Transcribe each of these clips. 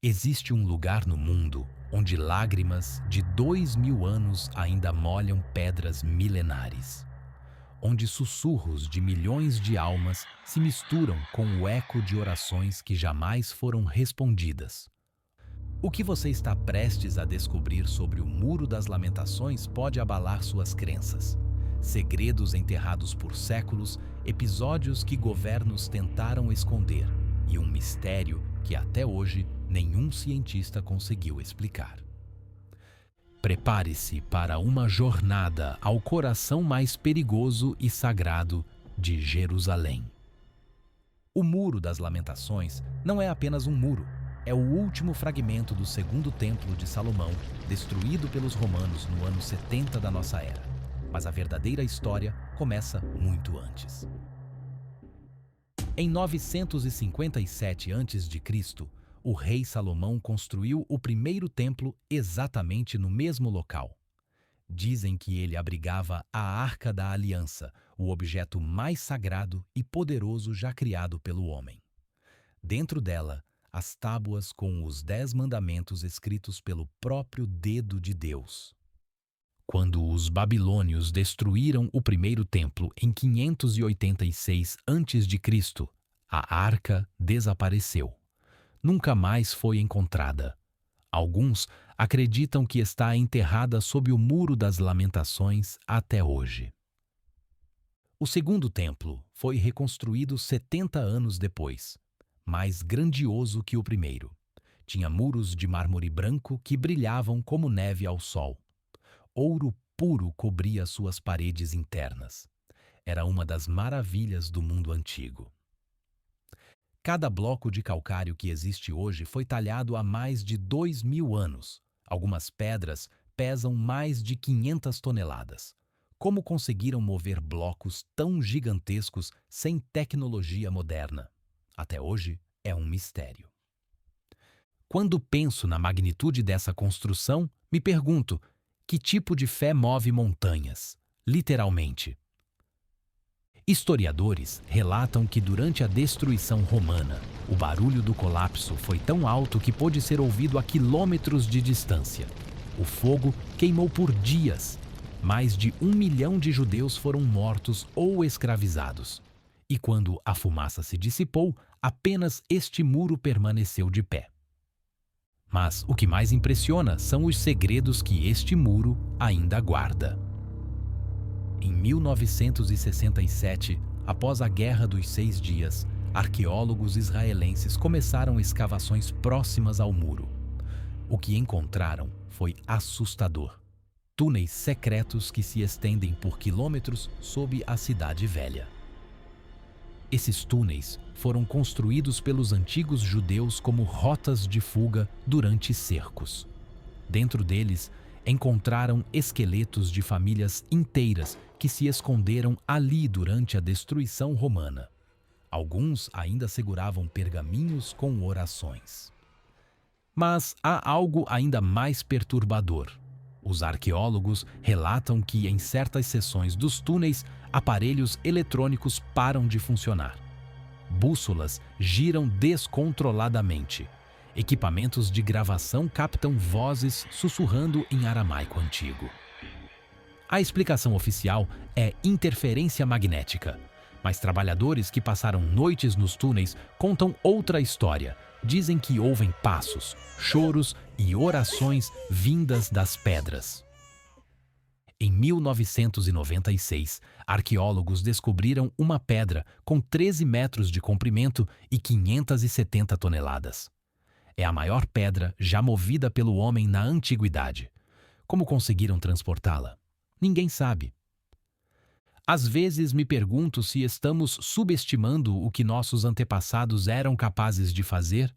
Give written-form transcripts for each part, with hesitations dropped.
Existe um lugar no mundo onde lágrimas de 2000 anos ainda molham pedras milenares, onde sussurros de milhões de almas se misturam com o eco de orações que jamais foram respondidas. O que você está prestes a descobrir sobre o Muro das Lamentações pode abalar suas crenças. Segredos enterrados por séculos, episódios que governos tentaram esconder e um mistério que até hoje nenhum cientista conseguiu explicar. Prepare-se para uma jornada ao coração mais perigoso e sagrado de Jerusalém. O Muro das Lamentações não é apenas um muro, é o último fragmento do segundo templo de Salomão, destruído pelos romanos no ano 70 da nossa era. Mas a verdadeira história começa muito antes. Em 957 a.C., o rei Salomão construiu o primeiro templo exatamente no mesmo local. Dizem que ele abrigava a Arca da Aliança, o objeto mais sagrado e poderoso já criado pelo homem. Dentro dela, as tábuas com os 10 mandamentos escritos pelo próprio dedo de Deus. Quando os babilônios destruíram o primeiro templo em 586 a.C., a arca desapareceu. Nunca mais foi encontrada. Alguns acreditam que está enterrada sob o Muro das Lamentações até hoje. O segundo templo foi reconstruído 70 anos depois, mais grandioso que o primeiro. Tinha muros de mármore branco que brilhavam como neve ao sol. Ouro puro cobria suas paredes internas. Era uma das maravilhas do mundo antigo. Cada bloco de calcário que existe hoje foi talhado há mais de 2000 anos. Algumas pedras pesam mais de 500 toneladas. Como conseguiram mover blocos tão gigantescos sem tecnologia moderna? Até hoje é um mistério. Quando penso na magnitude dessa construção, me pergunto: que tipo de fé move montanhas? Literalmente. Historiadores relatam que durante a destruição romana, o barulho do colapso foi tão alto que pôde ser ouvido a quilômetros de distância. O fogo queimou por dias. Mais de 1 milhão de judeus foram mortos ou escravizados. E quando a fumaça se dissipou, apenas este muro permaneceu de pé. Mas o que mais impressiona são os segredos que este muro ainda guarda. Em 1967, após a Guerra dos 6 Dias, arqueólogos israelenses começaram escavações próximas ao muro. O que encontraram foi assustador. Túneis secretos que se estendem por quilômetros sob a Cidade Velha. Esses túneis foram construídos pelos antigos judeus como rotas de fuga durante cercos. Dentro deles, encontraram esqueletos de famílias inteiras que se esconderam ali durante a destruição romana. Alguns ainda seguravam pergaminhos com orações. Mas há algo ainda mais perturbador. Os arqueólogos relatam que em certas seções dos túneis, aparelhos eletrônicos param de funcionar. Bússolas giram descontroladamente. Equipamentos de gravação captam vozes sussurrando em aramaico antigo. A explicação oficial é interferência magnética, mas trabalhadores que passaram noites nos túneis contam outra história. Dizem que ouvem passos, choros e orações vindas das pedras. Em 1996, arqueólogos descobriram uma pedra com 13 metros de comprimento e 570 toneladas. É a maior pedra já movida pelo homem na antiguidade. Como conseguiram transportá-la? Ninguém sabe. Às vezes me pergunto se estamos subestimando o que nossos antepassados eram capazes de fazer,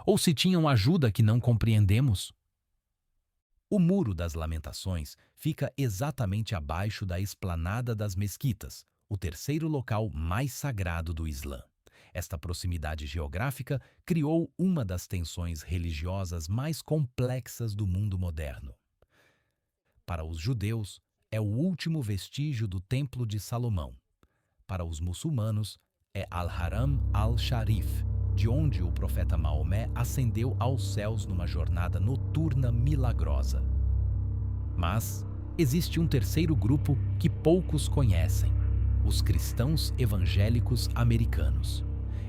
ou se tinham ajuda que não compreendemos. O Muro das Lamentações fica exatamente abaixo da Esplanada das Mesquitas, o terceiro local mais sagrado do Islã. Esta proximidade geográfica criou uma das tensões religiosas mais complexas do mundo moderno. Para os judeus, é o último vestígio do Templo de Salomão. Para os muçulmanos, é Al-Haram al-Sharif, de onde o profeta Maomé ascendeu aos céus numa jornada noturna milagrosa. Mas existe um terceiro grupo que poucos conhecem: os cristãos evangélicos americanos.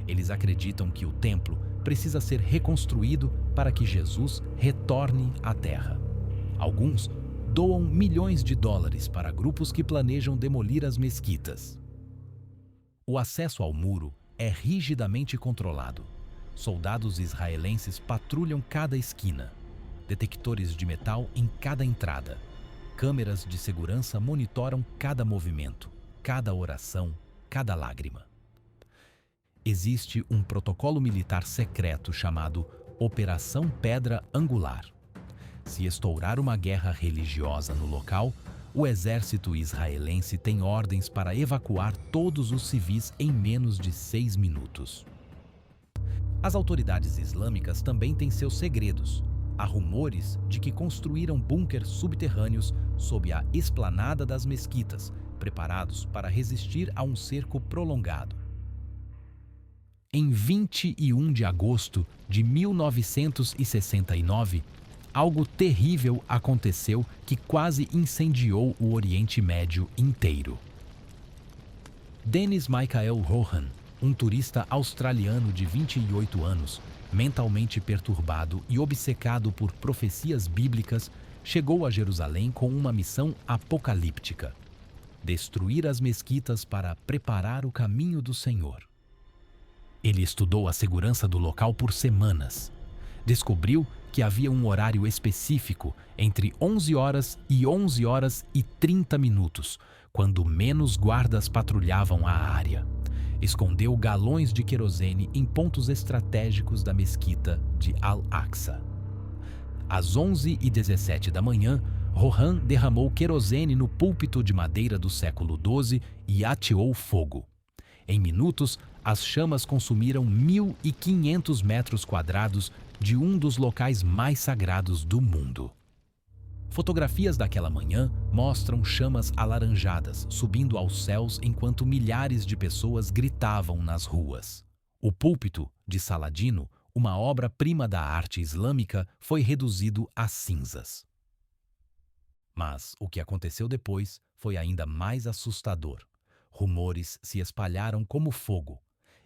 Eles acreditam que o templo precisa ser reconstruído para que Jesus retorne à Terra. Alguns doam milhões de dólares para grupos que planejam demolir as mesquitas. O acesso ao muro é rigidamente controlado. Soldados israelenses patrulham cada esquina, detectores de metal em cada entrada. Câmeras de segurança monitoram cada movimento, cada oração, cada lágrima. Existe um protocolo militar secreto chamado Operação Pedra Angular. Se estourar uma guerra religiosa no local, o exército israelense tem ordens para evacuar todos os civis em menos de 6 minutos. As autoridades islâmicas também têm seus segredos. Há rumores de que construíram bunkers subterrâneos sob a esplanada das mesquitas, preparados para resistir a um cerco prolongado. Em 21 de agosto de 1969, algo terrível aconteceu que quase incendiou o Oriente Médio inteiro. Dennis Michael Rohan, um turista australiano de 28 anos, mentalmente perturbado e obcecado por profecias bíblicas, chegou a Jerusalém com uma missão apocalíptica: destruir as mesquitas para preparar o caminho do Senhor. Ele estudou a segurança do local por semanas. Descobriu que havia um horário específico entre 11 horas e 11 horas e 30 minutos, quando menos guardas patrulhavam a área. Escondeu galões de querosene em pontos estratégicos da mesquita de Al-Aqsa. Às 11h17 da manhã, Rohan derramou querosene no púlpito de madeira do século XII e ateou fogo. Em minutos, as chamas consumiram 1.500 metros quadrados de um dos locais mais sagrados do mundo. Fotografias daquela manhã mostram chamas alaranjadas subindo aos céus enquanto milhares de pessoas gritavam nas ruas. O púlpito de Saladino, uma obra-prima da arte islâmica, foi reduzido a cinzas. Mas o que aconteceu depois foi ainda mais assustador. Rumores se espalharam como fogo.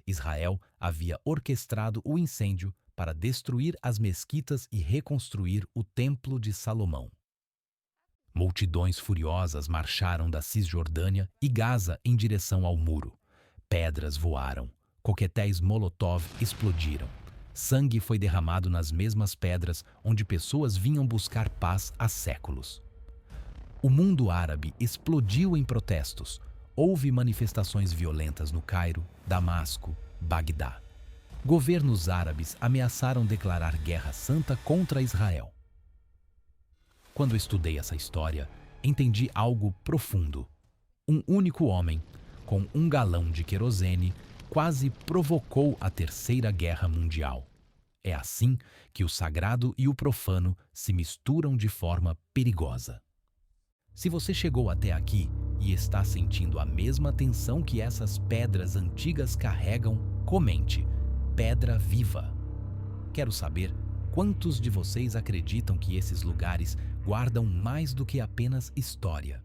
Israel havia orquestrado o incêndio para destruir as mesquitas e reconstruir o Templo de Salomão. Multidões furiosas marcharam da Cisjordânia e Gaza em direção ao muro. Pedras voaram, coquetéis Molotov explodiram. Sangue foi derramado nas mesmas pedras onde pessoas vinham buscar paz há séculos. O mundo árabe explodiu em protestos. Houve manifestações violentas no Cairo, Damasco, Bagdá. Governos árabes ameaçaram declarar guerra santa contra Israel. Quando estudei essa história, entendi algo profundo. Um único homem, com um galão de querosene, quase provocou a Terceira Guerra Mundial. É assim que o sagrado e o profano se misturam de forma perigosa. Se você chegou até aqui e está sentindo a mesma tensão que essas pedras antigas carregam, comente: pedra viva. Quero saber quantos de vocês acreditam que esses lugares guardam mais do que apenas história.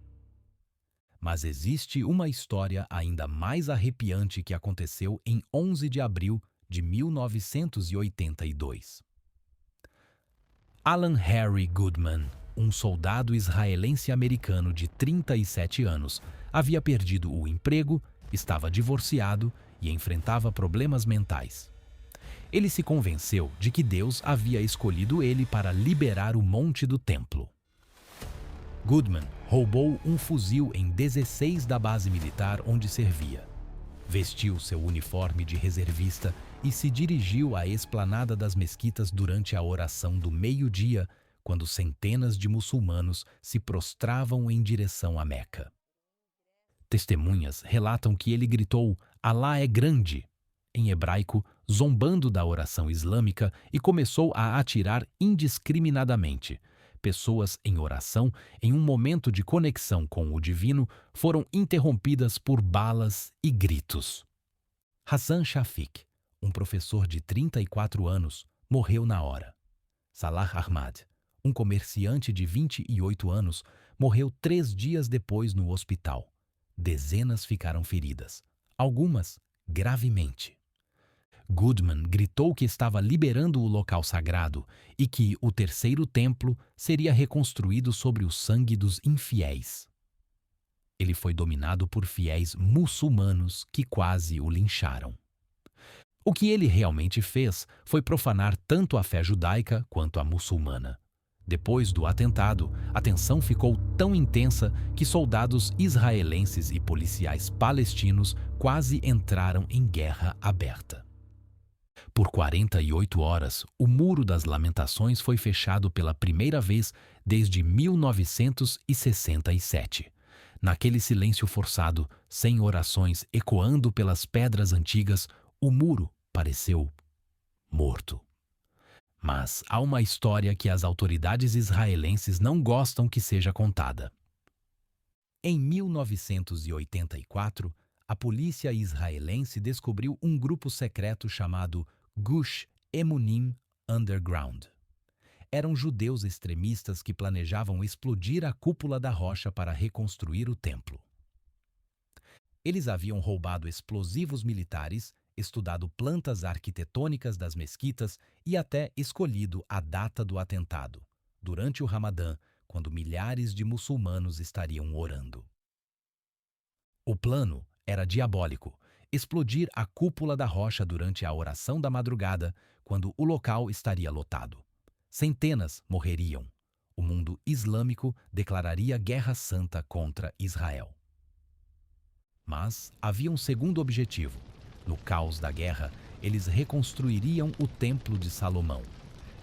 Mas existe uma história ainda mais arrepiante que aconteceu em 11 de abril de 1982. Alan Harry Goodman, um soldado israelense-americano de 37 anos, havia perdido o emprego, estava divorciado e enfrentava problemas mentais. Ele se convenceu de que Deus havia escolhido ele para liberar o monte do templo. Goodman roubou um fuzil em 16 da base militar onde servia. Vestiu seu uniforme de reservista e se dirigiu à esplanada das mesquitas durante a oração do meio-dia, quando centenas de muçulmanos se prostravam em direção a Meca. Testemunhas relatam que ele gritou "Alá é grande", em hebraico, zombando da oração islâmica, e começou a atirar indiscriminadamente. Pessoas em oração, em um momento de conexão com o divino, foram interrompidas por balas e gritos. Hassan Shafiq, um professor de 34 anos, morreu na hora. Salah Ahmad, um comerciante de 28 anos, morreu 3 dias depois no hospital. Dezenas ficaram feridas, algumas gravemente. Goodman gritou que estava liberando o local sagrado e que o terceiro templo seria reconstruído sobre o sangue dos infiéis. Ele foi dominado por fiéis muçulmanos que quase o lincharam. O que ele realmente fez foi profanar tanto a fé judaica quanto a muçulmana. Depois do atentado, a tensão ficou tão intensa que soldados israelenses e policiais palestinos quase entraram em guerra aberta. Por 48 horas, o Muro das Lamentações foi fechado pela primeira vez desde 1967. Naquele silêncio forçado, sem orações ecoando pelas pedras antigas, o muro pareceu morto. Mas há uma história que as autoridades israelenses não gostam que seja contada. Em 1984, a polícia israelense descobriu um grupo secreto chamado Gush Emunim Underground. Eram judeus extremistas que planejavam explodir a cúpula da rocha para reconstruir o templo. Eles haviam roubado explosivos militares, estudado plantas arquitetônicas das mesquitas e até escolhido a data do atentado, durante o Ramadã, quando milhares de muçulmanos estariam orando. O plano era diabólico: explodir a cúpula da rocha durante a oração da madrugada, quando o local estaria lotado. Centenas morreriam. O mundo islâmico declararia guerra santa contra Israel. Mas havia um segundo objetivo. No caos da guerra, eles reconstruiriam o Templo de Salomão.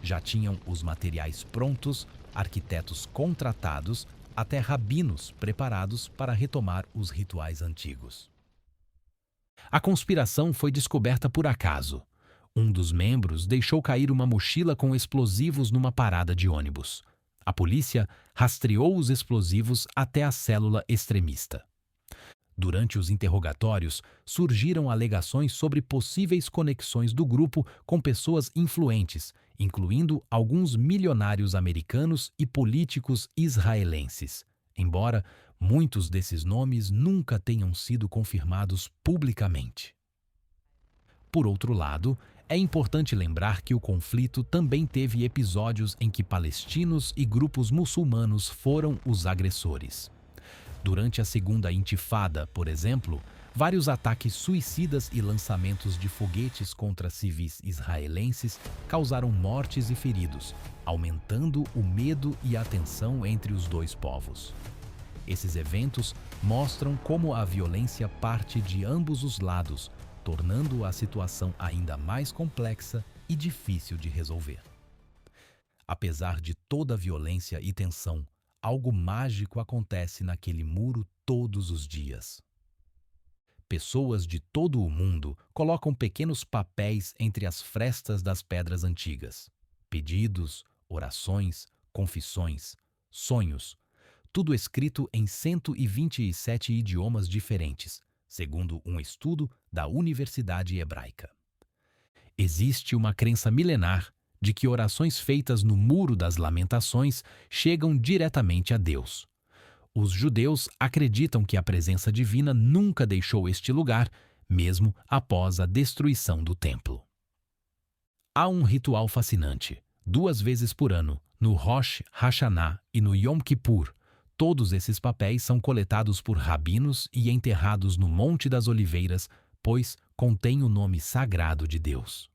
Já tinham os materiais prontos, arquitetos contratados, até rabinos preparados para retomar os rituais antigos. A conspiração foi descoberta por acaso. Um dos membros deixou cair uma mochila com explosivos numa parada de ônibus. A polícia rastreou os explosivos até a célula extremista. Durante os interrogatórios, surgiram alegações sobre possíveis conexões do grupo com pessoas influentes, incluindo alguns milionários americanos e políticos israelenses, embora muitos desses nomes nunca tenham sido confirmados publicamente. Por outro lado, é importante lembrar que o conflito também teve episódios em que palestinos e grupos muçulmanos foram os agressores. Durante a Segunda Intifada, por exemplo, vários ataques suicidas e lançamentos de foguetes contra civis israelenses causaram mortes e feridos, aumentando o medo e a tensão entre os dois povos. Esses eventos mostram como a violência parte de ambos os lados, tornando a situação ainda mais complexa e difícil de resolver. Apesar de toda a violência e tensão, algo mágico acontece naquele muro todos os dias. Pessoas de todo o mundo colocam pequenos papéis entre as frestas das pedras antigas. Pedidos, orações, confissões, sonhos, tudo escrito em 127 idiomas diferentes, segundo um estudo da Universidade Hebraica. Existe uma crença milenar de que orações feitas no Muro das Lamentações chegam diretamente a Deus. Os judeus acreditam que a presença divina nunca deixou este lugar, mesmo após a destruição do templo. Há um ritual fascinante. 2 vezes por ano, no Rosh Hashanah e no Yom Kippur, todos esses papéis são coletados por rabinos e enterrados no Monte das Oliveiras, pois contêm o nome sagrado de Deus.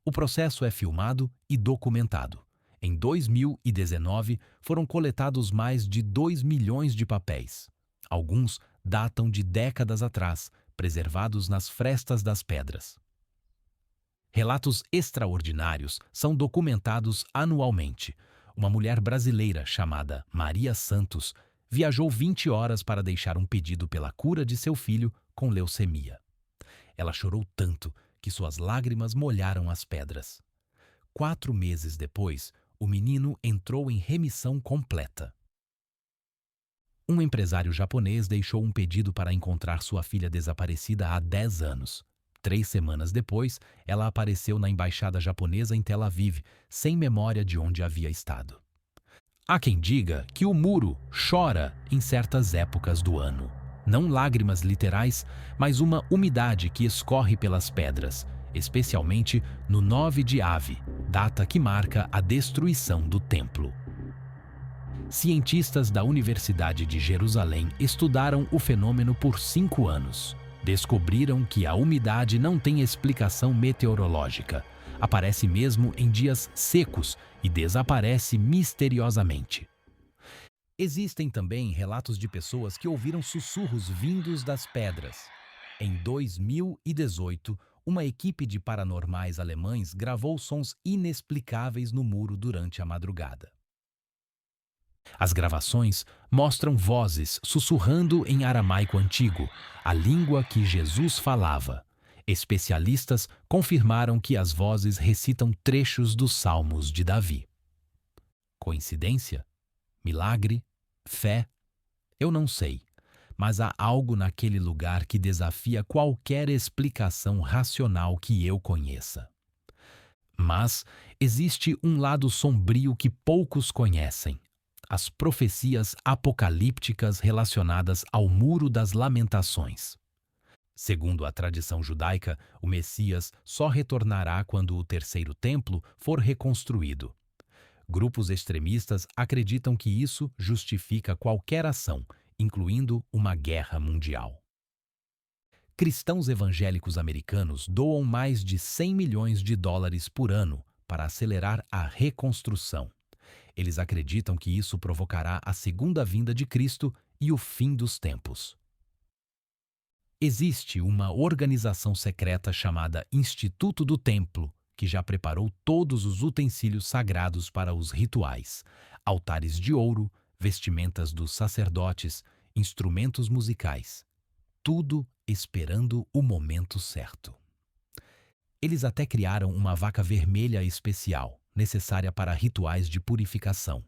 O processo é filmado e documentado. Em 2019, foram coletados mais de 2 milhões de papéis. Alguns datam de décadas atrás, preservados nas frestas das pedras. Relatos extraordinários são documentados anualmente. Uma mulher brasileira chamada Maria Santos viajou 20 horas para deixar um pedido pela cura de seu filho com leucemia. Ela chorou tanto que suas lágrimas molharam as pedras. 4 meses depois, o menino entrou em remissão completa. Um empresário japonês deixou um pedido para encontrar sua filha desaparecida há 10 anos. 3 semanas depois, ela apareceu na embaixada japonesa em Tel Aviv, sem memória de onde havia estado. Há quem diga que o muro chora em certas épocas do ano. Não lágrimas literais, mas uma umidade que escorre pelas pedras, especialmente no 9 de Ave, data que marca a destruição do templo. Cientistas da Universidade de Jerusalém estudaram o fenômeno por 5 anos. Descobriram que a umidade não tem explicação meteorológica. Aparece mesmo em dias secos e desaparece misteriosamente. Existem também relatos de pessoas que ouviram sussurros vindos das pedras. Em 2018, uma equipe de paranormais alemães gravou sons inexplicáveis no muro durante a madrugada. As gravações mostram vozes sussurrando em aramaico antigo, a língua que Jesus falava. Especialistas confirmaram que as vozes recitam trechos dos Salmos de Davi. Coincidência? Milagre? Fé? Eu não sei, mas há algo naquele lugar que desafia qualquer explicação racional que eu conheça. Mas existe um lado sombrio que poucos conhecem: as profecias apocalípticas relacionadas ao Muro das Lamentações. Segundo a tradição judaica, o Messias só retornará quando o terceiro templo for reconstruído. Grupos extremistas acreditam que isso justifica qualquer ação, incluindo uma guerra mundial. Cristãos evangélicos americanos doam mais de 100 milhões de dólares por ano para acelerar a reconstrução. Eles acreditam que isso provocará a segunda vinda de Cristo e o fim dos tempos. Existe uma organização secreta chamada Instituto do Templo, que já preparou todos os utensílios sagrados para os rituais: altares de ouro, vestimentas dos sacerdotes, instrumentos musicais. Tudo esperando o momento certo. Eles até criaram uma vaca vermelha especial, necessária para rituais de purificação.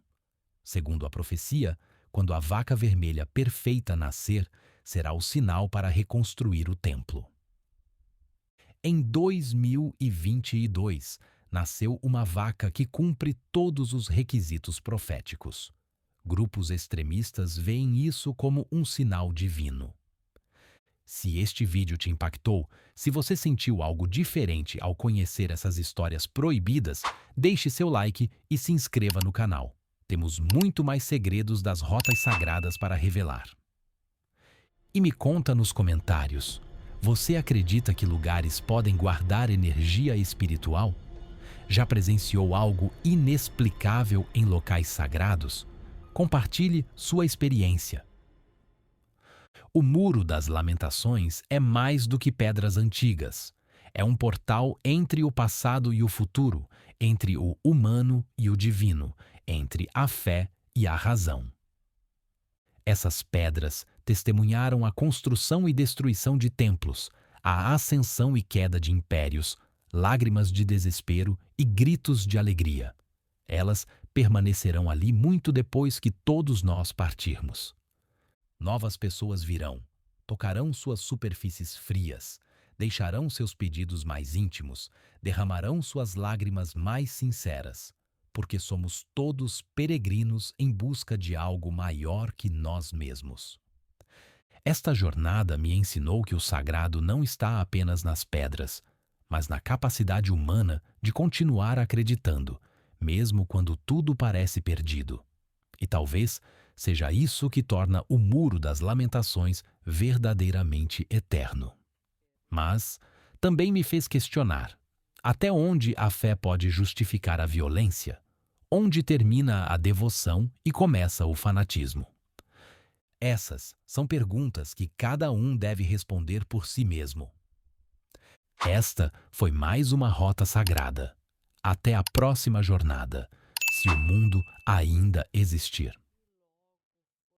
Segundo a profecia, quando a vaca vermelha perfeita nascer, será o sinal para reconstruir o templo. Em 2022, nasceu uma vaca que cumpre todos os requisitos proféticos. Grupos extremistas veem isso como um sinal divino. Se este vídeo te impactou, se você sentiu algo diferente ao conhecer essas histórias proibidas, deixe seu like e se inscreva no canal. Temos muito mais segredos das rotas sagradas para revelar. E me conta nos comentários, você acredita que lugares podem guardar energia espiritual? Já presenciou algo inexplicável em locais sagrados? Compartilhe sua experiência. O Muro das Lamentações é mais do que pedras antigas. É um portal entre o passado e o futuro, entre o humano e o divino, entre a fé e a razão. Essas pedras testemunharam a construção e destruição de templos, a ascensão e queda de impérios, lágrimas de desespero e gritos de alegria. Elas permanecerão ali muito depois que todos nós partirmos. Novas pessoas virão, tocarão suas superfícies frias, deixarão seus pedidos mais íntimos, derramarão suas lágrimas mais sinceras, porque somos todos peregrinos em busca de algo maior que nós mesmos. Esta jornada me ensinou que o sagrado não está apenas nas pedras, mas na capacidade humana de continuar acreditando, mesmo quando tudo parece perdido. E talvez seja isso que torna o Muro das Lamentações verdadeiramente eterno. Mas também me fez questionar: até onde a fé pode justificar a violência? Onde termina a devoção e começa o fanatismo? Essas são perguntas que cada um deve responder por si mesmo. Esta foi mais uma Rota Sagrada. Até a próxima jornada, se o mundo ainda existir.